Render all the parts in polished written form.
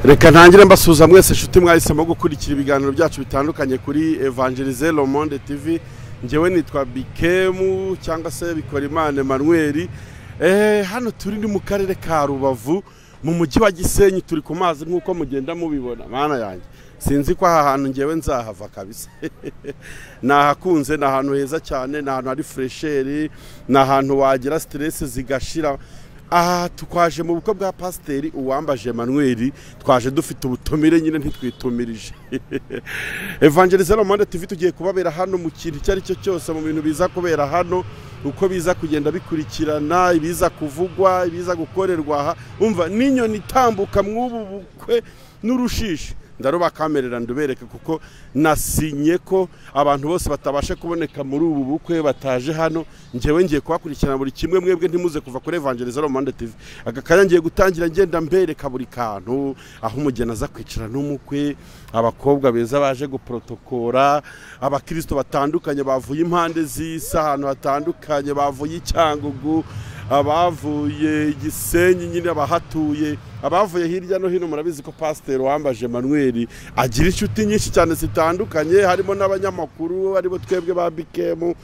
Reka ntangire mbasuza mwese nshuti mwahisemo gukurikira ibiganiro byacu bitandukanye kuri Evangeliser Le Monde TV. Ngewe nitwa Bikemu cyangwa se Bikorimana Emmanuel. Hano turi ni mu karere ka Rubavu mu mujyi wa Gisenyi, turi ku mazi nkuko mugenda mubibona. Mana yanjye sinzi ko aha hantu ngewe nzahava kabisa. Nahakunze, na ahantu heza cyane, na ahantu hari fresheri, na ahantu wagira stress zigashira. Aha tukwaje mu bukwe bwa Pasiteri Uwambaje Emmanuel, twaje dufite ubutumire nyine ntitwitumirije. Evangeliser Le Monde TV tugiye kubabera hano mu kintu cyari cyo cyose, mu bintu biza kubera hano, uko biza kugenda bikurikirana, ibiza kuvugwa, ibiza gukorerwa aha. Umva n'inyoni itambuka mw'ubu bukwe n'urushishi ndaruba kamerera ndubereke, kuko nasinye ko abantu bose batabashe kuboneka muri ubu bukwe bataje hano. Ngewe ngiye kubakurikirana buri kimwe, mwebwe ntimuze kuva kuri Evangeliser Le Monde TV. Agakanya ngiye gutangira ngenda mbereka buri kantu, aho umugeni aza kwicara n'umukwe, abakobwa beza baje guprotokora, abakristo batandukanye bavuye impande z'isi, ahantu hatandukanye, bavuye Cyangugu, abavuye Gisenyi, nyine abahatuye, abavuye hirya no hino. Murabizi ko Pasiteri Uwambaje Emmanuel agira inshuti nyinshi cyane zitandukanye, harimo n'abanyamakuru, aribo twebwe ba Bikemu.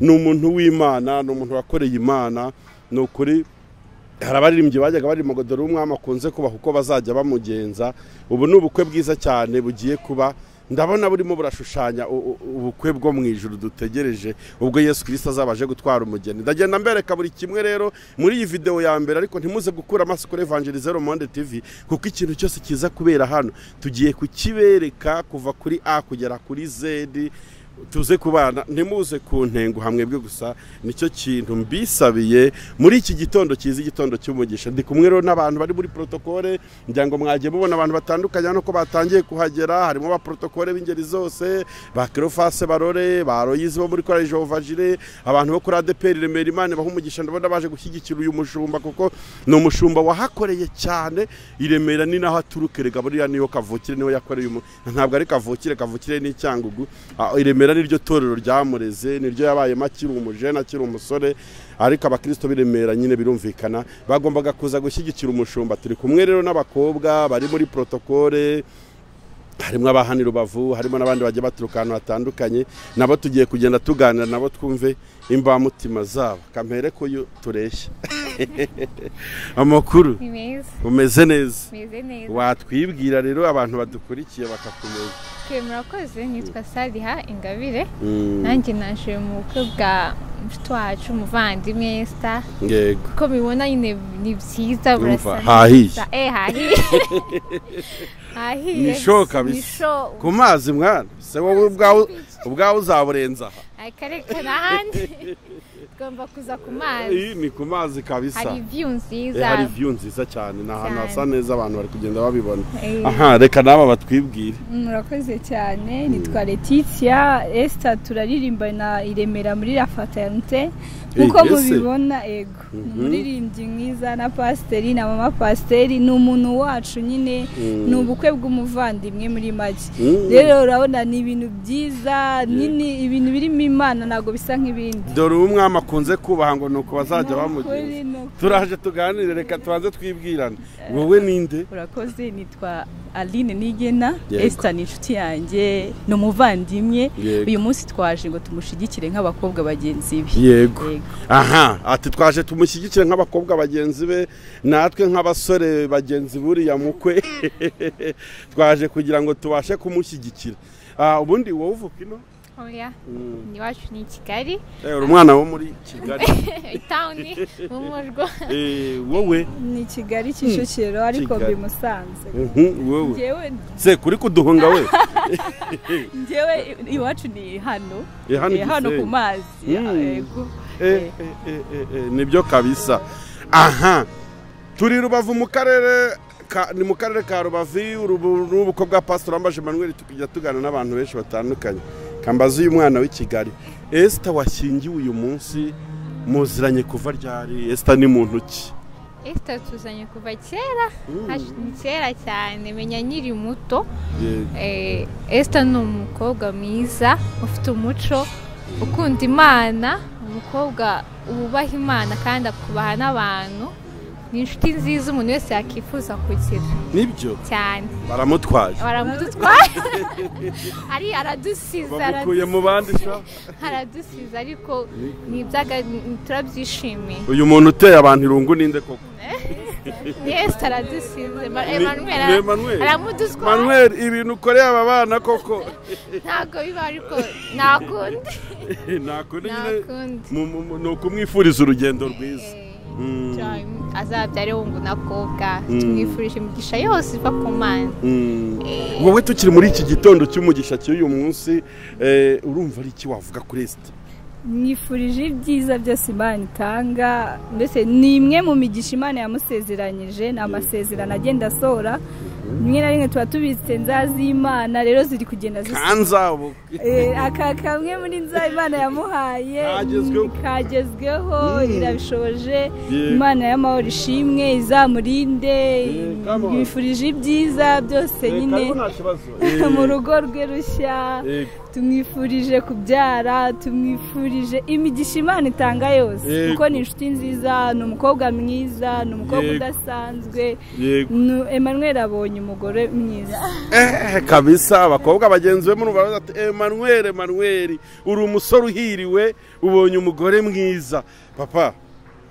Ni umuntu w'Imana, ni umuntu wakoreye Imana. Ni ukuri hari abaririmbyi bajyaga bari Mogodoro umwami akunze kubaha uko bazajya bamugenza. Ubu ni ubukwe bwiza cyane bugiye kuba, ndabona burimo burashushanya ubukwe bwo mu ijuru dutegereje, ubwo Yesu Kristo azabaje gutwara umugeni. Ndagenda mbereka buri kimwe rero muri iyi video ya mbere, ariko ntimuze gukura amaso kuri Evangeliser Le Monde TV, kuko ikintu cyose kiza kubera hano tugiye kukibereka kuva kuri A kugera kuri Z. Tuze kubana, ntimuze kuntengu hamwe bwe gusa, nicyo kintu mbisabiye muri iki gitondo cyiza, igitondo cy'umugisha. Ndi kumwe rero n'abantu bari muri protokole, ngira ngo mwagiye mubona abantu batandukanye hano ko batangiye kuhagera. Harimo ba protokole b'ingeri zose, ba Cleophas Barore, ba Royizi bo muri Korali Jehova Jire, abantu bo kuri ADPR Remera. Imana baha umugisha, ndabona baje gushyigikira uyu mushumba, kuko ni umushumba wahakoreye cyane. I Remera ni naho aturuka, rega buriya niyo kavukire, niho yakoreye. Ntabwo ari kavukire ni Cyangugu. I Remera niryo torero ryamureze, niryo yabayemo akiri umujene, akiri umusore. Ariko abakristo biremera nyine birumvikana bagombaga kuza gushyigikira umushumba. Turi kumwe rero n'abakobwa bari muri protokole, harimo abahani Rubavu, harimo n'abandi bagiye baturuka ahantu hatandukanye. Nabo tugiye kugenda tuganira nabo, twumve imbamutima zabo. Kampere ko tureshya. Amakuru umeze neza? Watwibwira rero abantu badukurikiye bakakumenya? Murakoze, nitwa Saliha Ingabire. Nanjye naje mu bukwe bwa mfite wacu umuvandimwe Esther. Yego, ko bibona nyine ni byiza, burasa hahiye. Hahiye nishoka bisa ku mazi mwana. Se wowe ubwawe uzaburenza aha? Akareka n'ahandi tugomba kuza ku mazi. Ni ku mazi kabisa. Hari view nziza. Hari view nziza cyane, n'ahantu hasa neza, abantu bari kugenda babibona. Aha, reka naba batwibwire. Murakoze cyane, nitwa Letitia. Esther turaririmbana i Remera muri La Fraternité, nkuko mubibona. Ego, umuririmbyi mwiza na Pasiteri na mama Pasiteri, ni umuntu wacu nyine. Ni ubukwe bw'umuvandimwe muri make. Rero urabona ni ibintu byiza, nini ibintu birimo Imana, nago bisa nk'ibindi. Dore umwami akunze kubaha ngo nuko bazajya bamugenza. Turaje tuganire, reka tubanze twibwirane. Wowe ninde? Urakoze, nitwa Aline Nigena. Esther ni inshuti yanjye, ni umuvandimwe. Uyu munsi twaje ngo tumushigikire nk'abakobwa bagenzi be. Yego. Aha, ati twaje tumushyigikire nk'abakobwa bagenzi be, natwe nk'abasore bagenzi buriya mukwe. Twaje kugira ngo tubashe kumushyigikira. Ubundi wowe uvuka ino? Oya, ni wacu ni Kigali. Umwana wo muri Kigali. Town mu murwa. Wowe ni Kigali Kicukiro, ariko bimusanze. Wowe ngewe se kuri kuduhunga we? Ngewe iwacu ni hano. Hano ku mazi. Yego. Nibyo kabisa. Aha, turi Rubavu mu karere ni mu karere ka Rubavu. Ubukwe bwa Pasiteri Uwambaje Emmanuel, tukijya tugana n'abantu benshi batandukanye. Kambaza uyu mwana w'i Kigali. Esther washyingiwe uyu munsi, muziranye kuva ryari? Esther ni muntu ki? Esther tuzanye kuva kera, ni kera cyane, menya nyiri muto. Esther ni umukobwa mwiza, ufite umuco, ukunda Imana, umukobwa ubaha Imana kandi akubaha n'abantu. ni inshuti nziza umuntu wese yakifuza kugira. Nibyo cyane baramutwaje ari aradusiza babikuye mu bandi sha aradusiza ariko ni ibyaga turabyishimiye. uyu muntu uteye abantu irungu ninde koko? Yes, aradusize Emmanuel aramuduswa. Manuel, ibintu ukoreye aba bana koko ntago biba ariko nakundi ni ukumwifuriza urugendo rwiza. azabyare wungu nakobwa tumwifurije imigisha yose iva ku Mana. wowe tukiri muri iki gitondo cy'umugisha cy'uyu munsi urumva ari iki wavuga kuri Esther? mwifurije ibyiza byose Imana itanga, mbese ni imwe mu migisha Imana yamusezeranyije, ni amasezerano agenda asohora. rimwe na rimwe tuba tubitse nzaz'Imana rero ziri kugenda kanzabo aka kamwe muri nza Imana yamuhaye kagezweho irabishoboje. Imana y'amahoro ishimwe izamurinde, mwifurije ibyiza byose nyine mu rugo rwe rushya. tumwifurije kubyara, tumwifurije imigisha Imana itanga yose kuko ni inshuti nziza, ni umukobwa mwiza, ni umukobwa udasanzwe. Emmanuel abonye umugore mwiza kabisa. abakobwa bagenzi be murumva ati Emmanuel uri umusore uhiriwe, ubonye umugore mwiza. Papa,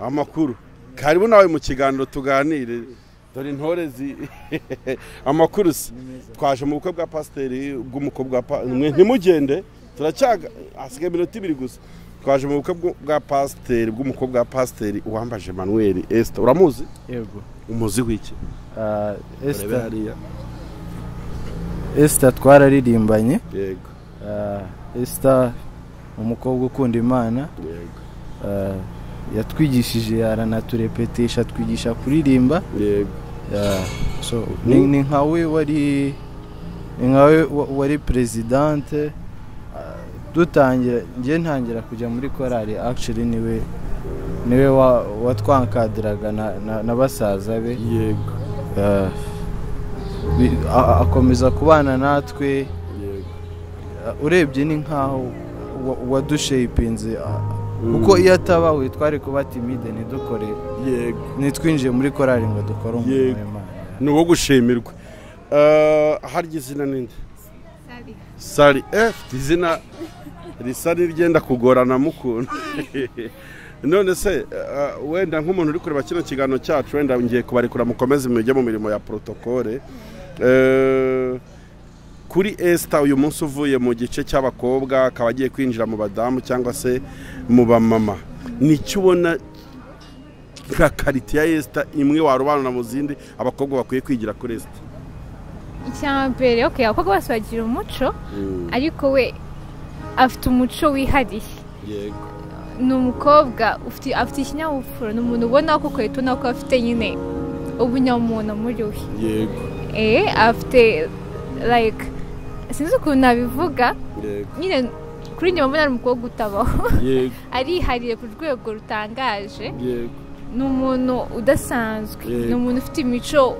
amakuru karibu nawe mu kiganiro tuganire. dore intore amakuru twaje mu bukwe bwa pasiteri bw'umukobwa ntimugende turacyaga hasigaye iminota 2 gusa. twaje mu bukwe bwa pasiteri bw'umukobwa wa pasiteri uwambaje Manuel. Esther uramuzi? Yego. umuzi w'iki? Esther twararirimbanye. Yego. Esther umukobwa ukunda Imana. Yego. yatwigishije aranaturepetisha twigisha kuririmba. Yego. So ni nkawe wari presidente dutangira ngiye ntangira kujya muri korali. Actually niwe watwankadiraga na basaza be. Yego. akomeza kubana natwe. urebye ni nkaho wadushapinze kuko iyo atabawe twari kuba timide ntidukore. Yego. nitwinjiye muri korali ngo dukore umurimo w'Imana. ni uwo gushimirwa. harya izina ninde? Sari. izina risa rigenda kugorana mukunda. none se wenda nk'umuntu uri kureba kino kiganiro cyacu wenda ngiye kubarekura mukomeze mujye mu mirimo ya protokole. kuri Esther uyu munsi uvuye mu gice cy'abakobwa akaba agiye kwinjira mu badamu cyangwa se mu bamama, nicyo ubona nka karite ya Esther imwe warobanura mu zindi abakobwa bakwiye kwigira kuri Esther? icyambere abakobwa bose bagira umuco ariko we afite umuco wihariye. Yego. ni umukobwa afite ikinyabupfura, ni umuntu ubona ko kwetu nako afite nyine ubunyamuntu muri we. Yego. afite like sinzi ukuntu nabivuga. nyine kuri njye mbona ari umukobwa utabaho. arihariye ku rwego rutangaje. ni umuntu udasanzwe, ni umuntu ufite imico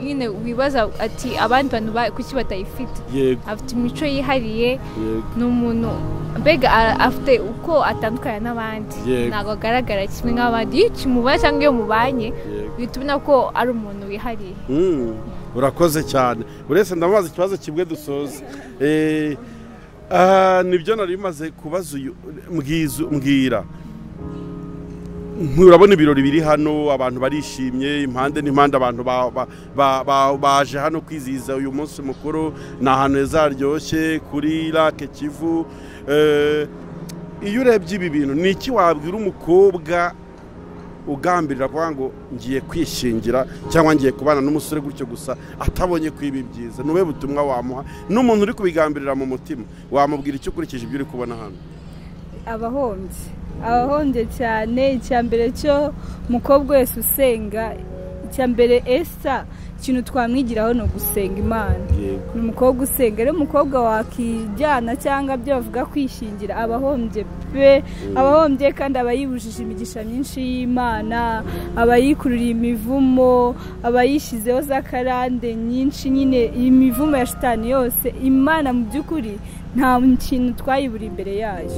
nyine wibaza ati abandi bantu kuki batayifite. afite imico yihariye. ni umuntu mbega afite uko atandukanye n'abandi, ntabwo agaragara kimwe nk'abandi. iyo ukimubona cyangwa iyo mubanye uhita ubona ko ari umuntu wihariye. urakoze cyane. buri wese ndamubaza ikibazo kimwe dusoza. nibyo nari bimaze kubaza uyu mbwira. urabona ibirori biri hano, abantu barishimye impande n'impande, abantu baje hano kwizihiza uyu munsi mukuru. ni ahantu heza haryoshye kuri Lake Kivu. iyo urebye ibi bintu ni iki wabwira umukobwa ugambirira kuvuga ngo ngiye kwishingira cyangwa ngiye kubana n'umusore gutyo gusa atabonye ko ibi byiza? nube butumwa wamuha n'umuntu uri kubigambirira mu mutima, wamubwira icyo ukurikije ibyo uri kubona hano? abahombye cyane. icyambere cyo mukobwa wese usenga, icyambere Esther ikintu twamwigiraho no gusenga Imana ni umukobwa usenga rero umukobwa wakijyana cyangwa byo bavuga kwishingira abahombye pe abahombye kandi abayibujije imigisha myinshi y'Imana abayikururiye imivumo abayishizeho zakarande nyinshi nyine imivumo ya shitani yose Imana mu byukuri nta kintu twayibura imbere yayo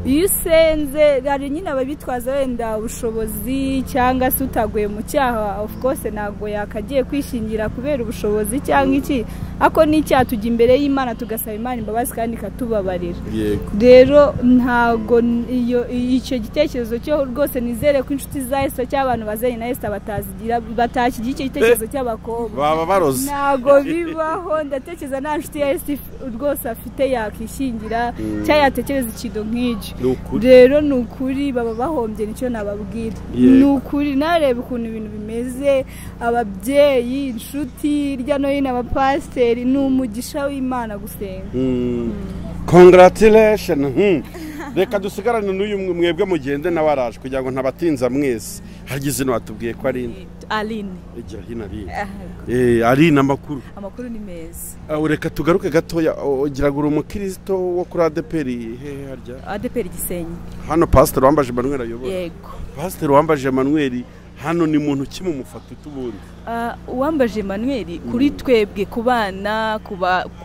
iyo usenze hari nyine ababitwaza wenda ubushobozi cyangwa se utaguye mu cyaha of course ntago yakagiye kwishingira kubera ubushobozi cyangwa iki ako n'icyaha tujya imbere y'Imana tugasaba Imana imbabazi kandi ikatubabarira rero ntago icyo gitekerezo cyo rwose nizere ko inshuti za Esther cy'abantu bazanye na Esther batakigira icyo gitekerezo cy'abakobwa baba baroze ntago bibaho ndatekereza nta nshuti ya Esther rwose afite yakishingira cyangwa yatekereza ikintu nk'icyo rero ni ukuri baba bahombye nicyo nababwira ni ukuri nareba ukuntu ibintu bimeze ababyeyi inshuti hirya no hino abapasiteri ni umugisha w'Imana gusenga congratulations reka dusigarane n'uyu mwebwe mugende nawe araje kugira ngo ntabatinza mwese hagize no atubwiye ko ari Aline Aline amakuru ni meza reka tugaruke gatoya ugira ngo uri umukristo wo kuri ADPR he harya ADPR Gisenyi hano pastor wambaje Emmanuel ayobora yego pastor wambaje Emmanuel hano ni muntu kimumufata utubundi uwambaje Emmanuel kuri twebwe kubana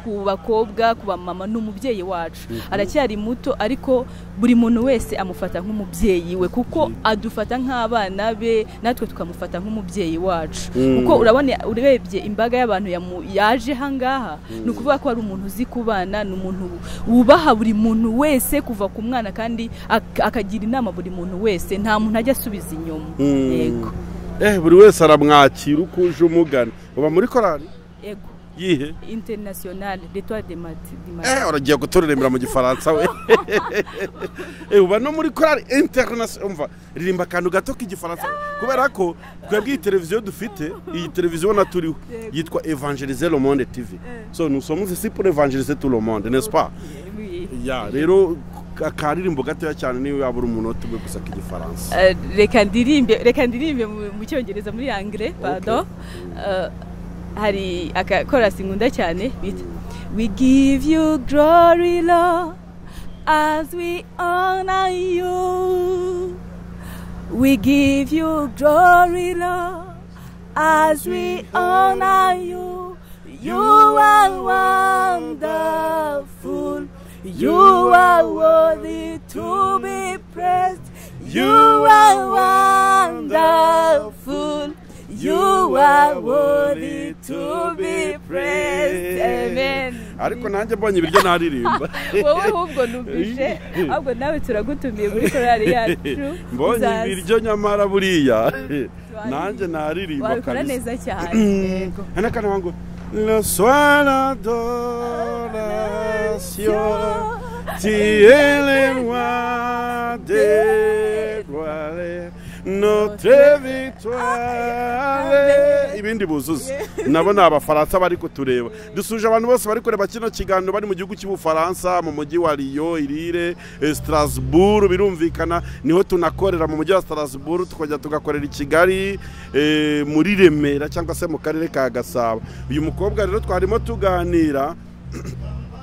ku bakobwa kuba mama n'umubyeyi wacu aracyari muto ariko buri muntu wese amufata nk'umubyeyi we kuko adufata nk'abana be natwe tukamufata nk'umubyeyi wacu kuko urabona urebye imbaga y'abantu yaje hangaha nukuvuga ko ari umuntu uzi kubana n'umuntu wubaha buri muntu wese kuva ku mwana kandi akagira inama buri muntu wese nta muntu ajya asubiza inyuma yego buri wese aramwakira uko uje umugana uba muri korali yego yihe international l'étoile de Mati uragiye gutoreremera mu gifaransa we uba no muri korali international umva ririmba akantu gato k'igifaransa kubera ko twebwe televiziyo dufite iyi televiziyo naturiho yitwa Evangeliser le Monde TV so nous sommes ici pour évangéliser tout le monde n'est-ce pas rero akaririmbo gatoya cyane niyo yabura umunota umwe gusa k'igifaransa reka ndirimbe mu cyongereza muri anglais pardon hari chorus ngunda cyane bita we give you glory Lord as we honor you we give you glory Lord as we honor you you are wonderful you are worthy to be praised you are wonderful you are worthy to be praised amen ariko nanjye mbonye ibiryo naririmba wowe ahubwo numvise ahubwo nawe turagutumiye muri korali yacu mbonye ibiryo nyamara buriya nanjye naririmba wabikora neza cyane yego hano kana wangu le soir d'adoration tu es le roi des gloires notre victoire ibindi buzuza nabona abafaransa bari kutureba dusuje abantu bose bari kureba kino kiganiro bari mu gihugu cy'Ubufaransa mu mujyi wa Lyon Irire Strasbourg birumvikana niho tunakorera mu mujyi wa Strasbourg tukajya tugakorera i Kigali muri Remera cyangwa se mu karere ka Gasabo uyu mukobwa rero twarimo tuganira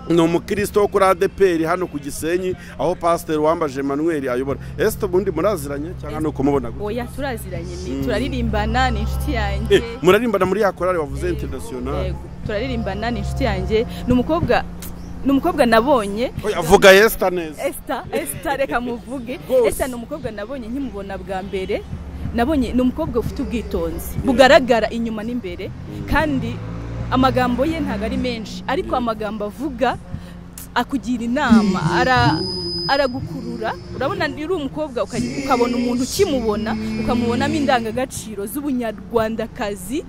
no mukristo kuri ADPR hano ku Gisenyi aho pastor wambaje Emmanuel ayobora Esther bundi muraziranye cyangwa no kumubona gute oya turaziranye ni turaririmbana ni inshuti yanjye murarimbana muri ya korali wavuze international yego turaririmbana ni inshuti yanjye numukobwa nabonye avuga Esther neza Esther reka muvuge Esther numukobwa nabonye nkimubona bwa mbere nabonye numukobwa ufite ubwitonzi bugaragara inyuma n'imbere kandi amagambo ye ntago ari menshi ariko amagambo avuga akugira inama aragukurura urabona iri umukobwa ukabona umuntu ukimubona ukamubonamo indangagaciro z'ubunyarwandakazi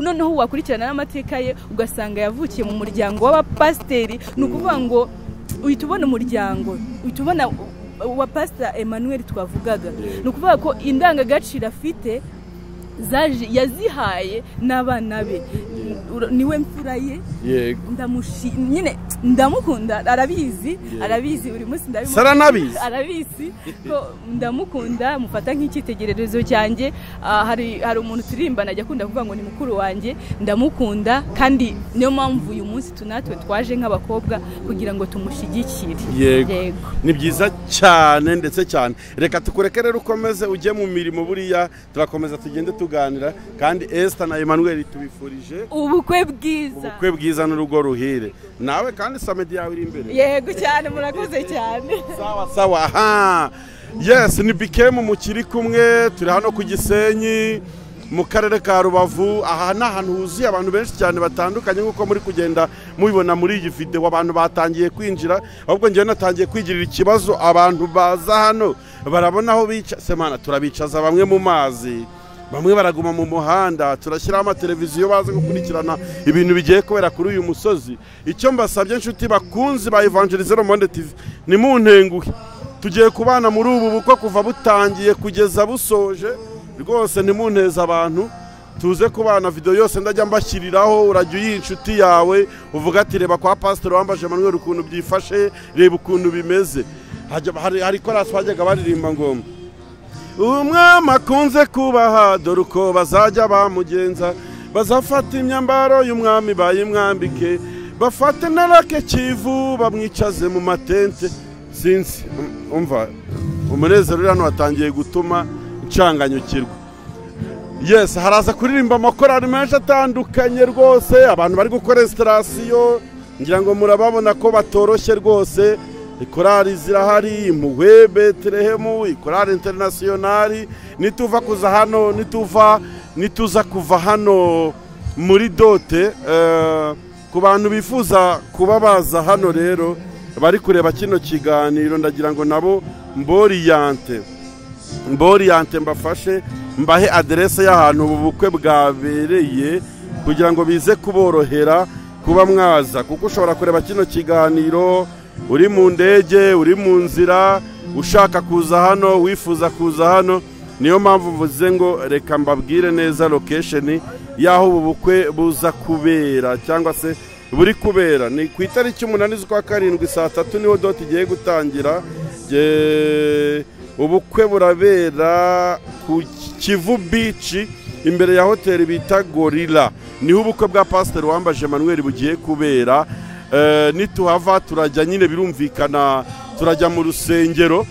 noneho wakurikirana n'amateka ye ugasanga yavukiye mu muryango w'abapasiteri ni ukuvuga ngo uhita ubona umuryango uhita ubona wa pastor Emmanuel twavugaga ni ukuvuga ko indangagaciro afite yazihaye n'abana be niwe mfura ye nyine ndamukunda arabizi buri munsi ndabimubwira arabizi ko ndamukunda mufata nk'icyitegererezo cyanjye hari umuntu turirimba najya akunda kuvuga ngo ni mukuru wanjye ndamukunda kandi niyo mpamvu uyu munsi tunatwe twaje nk'abakobwa kugira ngo tumushyigikire yego ni byiza cyane ndetse cyane reka tukureke rero ukomeze ujye mu mirimo buriya turakomeza tugende tuganira kandi Esther na Emmanuel tubifurije ubukwe bwiza n'urugo ruhire nawe kandi samedi yawe iri imbere yego cyane murakoze cyane sawa aha yes ni Bikemu mukiri kumwe turi hano ku Gisenyi mu karere ka Rubavu aha ni ahantu huzuye abantu benshi cyane batandukanye nk'uko muri kugenda mubibona muri iyi video abantu batangiye kwinjira ahubwo njyewe natangiye kwigirira ikibazo abantu baza hano barabona aho bica semana turabicaza bamwe mu mazi bamwe baraguma mu muhanda turashyiraho amateleviziyo baza gukurikirana ibintu bigiye kubera kuri uyu musozi icyo mbasabye inshuti bakunzi ba Evangelize Le Monde TV ni muntenguhe tugiye kubana muri ubu bukwe kuva butangiye kugeza busoje rwose ntimunteze abantu tuze kubana video yose ndajya mbashyiriraho urajya uyinshuti yawe uvuga ati reba kwa Pastor Wambaje Emmanuel ukuntu byifashe reba ukuntu bimeze hari korasi bajyaga baririmba ngo umwami akunze kubaha dore uko bazajya bamugenza bazafata imyambaro y'umwami bayimwambike bafate na rake kivu bamwicaze mu matente sinzi umva umunezero uri hano watangiye gutuma ncanganyukirwa yes haraza kuririmba amakorari menshi atandukanye rwose abantu bari gukora installation ngira ngo murababona ko batoroshye rwose ikorari zirahari Impuhwe Betelehemu ikorari internationali nituva kuza hano nituza kuva hano muri dote ku bantu bifuza kuba baza hano rero bari kureba kino kiganiro ndagira ngo nabo mboriyante mbafashe mbahe adresse y'ahantu ubu bukwe bwabereye kugira ngo bize kuborohera kuba mwaza kuko ushobora kureba kino kiganiro uri mu ndege uri mu nzira ushaka kuza hano wifuza kuza hano niyo mpamvu mvuze ngo reka mbabwire neza location y'aho ubu bukwe buza kubera cyangwa se buri kubera ni ku itariki 8 z'ukwa 7 saa 3 niho doti igiye gutangira ubukwe burabera ku Kivu Beach imbere ya hoteli bita Gorilla niho ubukwe bwa Pastor Wambaje Emmanuel bugiye kubera nituhava turajya nyine birumvikana turajya mu rusengero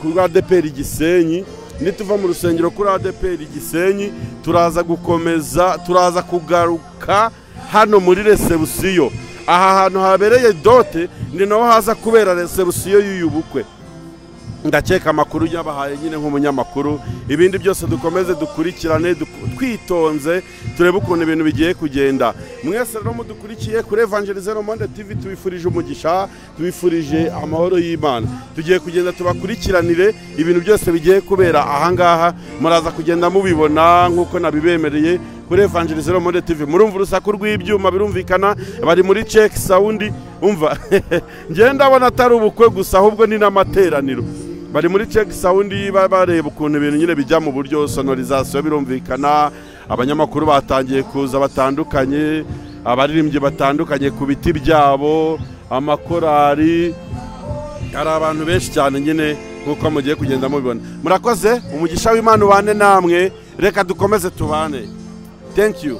kuri ADPR Gisenyi nituva mu rusengero kuri ADPR Gisenyi turaza gukomeza turaza kugaruka hano muri reception aha hantu habereye dote ni naho haza kubera reception y'uyu bukwe ndakeka amakuru yabahaye nyine nk'umunyamakuru ibindi byose dukomeze dukurikirane twitonze turebe ukuntu ibintu bigiye kugenda mwese rero mudukurikiye kuri Evangelize Le Monde TV tubifurije umugisha tubifurije amahoro y'Imana tugiye kugenda tubakurikiranire ibintu byose bigiye kubera ahangaha muraza kugenda mubibona nk'uko nabibemereye kuri Evangelize Le Monde TV murumva urusaku rw'ibyuma birumvikana bari muri check sound umva ngenda abona atari ubukwe gusa ahubwo ni n'amateraniro bari muri check sound bareba ukuntu ibintu nyine bijya mu buryo sonorisation birumvikana abanyamakuru batangiye kuza batandukanye abaririmbyi batandukanye ku biti byabo amakorari hari abantu benshi cyane nyine nkuko mugiye kugenda mubibona murakoze umugisha w'Imana ubane namwe reka dukomeze tubane thank you